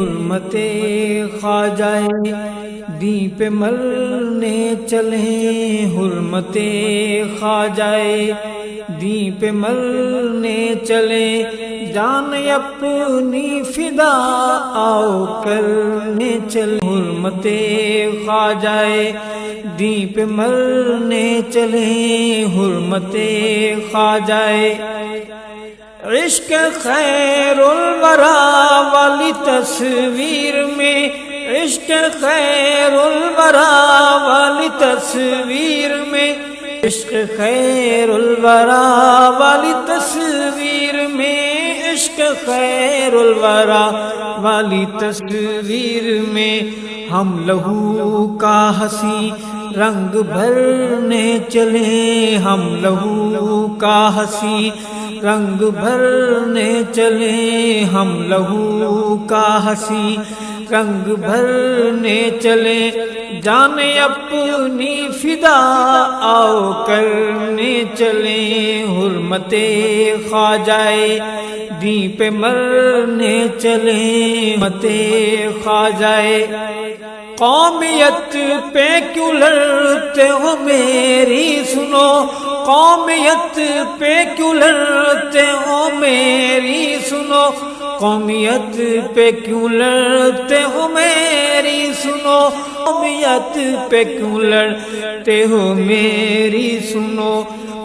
حرمت خواجہ دین پہ مرنے چلیں، حرمت خواجہ دین پہ مرنے چلیں، جان اپنی فدا آؤ کرنے چلیں، حرمت خواجہ دین پہ مرنے چلیں، حرمت خواجہ عشق خیر الورا والی تصویر میں، عشق خیر الورا والی تصویر میں، عشق خیر الورا والی تصویر میں، عشق خیر الورا والی تصویر میں، ہم لہو کا ہنسی رنگ بھرنے چلیں، ہم لہو کا ہنسی رنگ بھرنے چلیں، ہم لہو کا ہنسی رنگ بھرنے چلیں، جان اپنی فدا آؤ کرنے چلیں، حرمت خواجہ دین پہ مرنے چلیں، حرمت خواجہ قومیت پہ کیوں لڑتے ہو میری سنو، قومیت پہ کیوں لڑتے ہو میری سنو، قومیت پہ کیوں لڑتے ہو میری سنو، قومیت پہ کیوں لڑتے ہو میری سنو،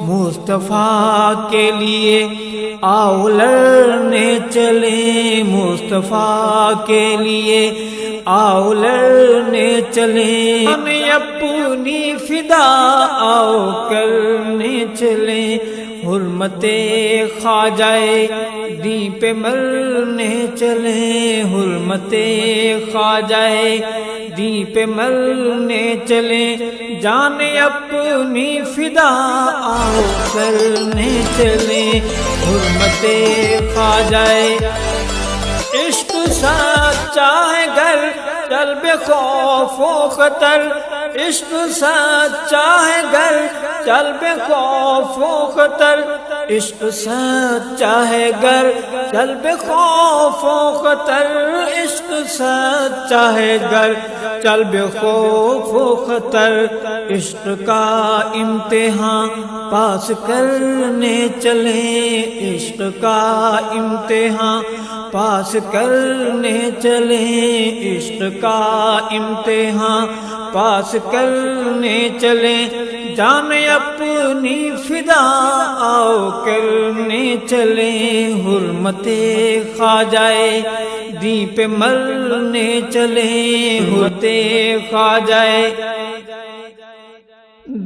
مصطفیٰ کے لیے آؤ لڑنے چلیں، مصطفیٰ کے لیے آؤ لڑنے چلیں، ہم اپنی فدا آؤ کرنے چلیں، حرمت خواجہ دین پہ مرنے چلیں، حرمت خواجہ دین پہ مرنے چلیں، جان اپنی فدا آؤ کرنے چلیں، حرمت خواجہ عشق سچا ہے گر چل بے خوف و خطر، عشق سچا ہے گر چل بے خوف و خطر، عشق سچا ہے گر چل بے خوف و خطر، عشق سچا ہے گر چل بے خوف و خطر، عشق کا امتحان پاس کرنے چلیں، عشق کا امتحان پاس کرنے چلیں، عشق کا امتحان پاس کرنے چلیں، جان اپنی فدا آؤ کرنے چلیں، حرمت خواجہ دین پہ مرنے چلیں، حرمت خواجہ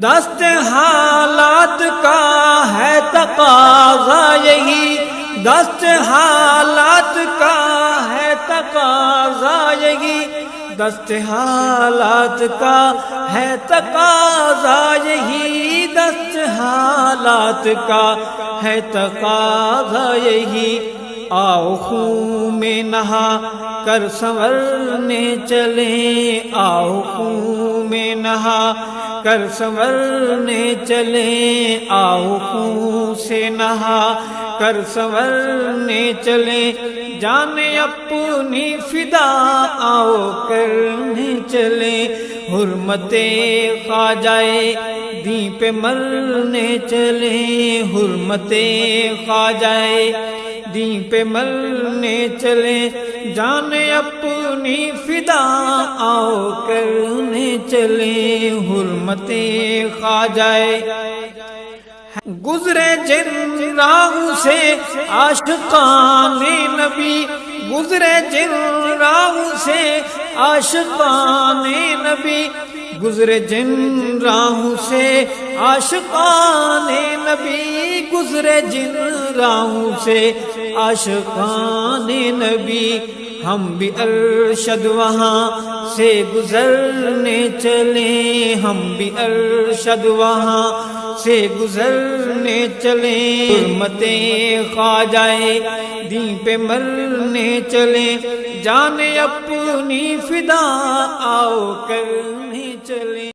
دست حالات کا ہے تقاضا یہی، دست حالات کا ہے تقاضا یہی، دست حالات کا ہے تقاضا یہی، دست حالات کا ہے تقاضا یہی، آؤ خون میں نہا کر سنورنے چلیں، آؤ خون میں نہا کر سنورنے چلیں، آؤ خون سے نہا کر سنورنے چلیں، جان اپنی فدا آؤ کرنے چلیں، حرمت خواجہ دین پہ مرنے چلیں، حرمت خواجہ دین پہ مرنے چلیں، جان اپنی فدا آؤ کرنے چلیں، حرمت خواجہ گزرے جن راہوں سے عاشقان نبی، گزرے جن راہوں سے عاشقان نبی، گزرے جن راہوں سے عاشقان نبی، گزرے جن راہوں سے عاشقان نبی، ہم بھی ارشد وہاں سے گزرنے چلیں، ہم بھی ارشد وہاں سے گزرنے چلیں، حرمت خواجہ دین پہ مرنے چلیں، جان اپنی فدا آؤ کرنے چلیں۔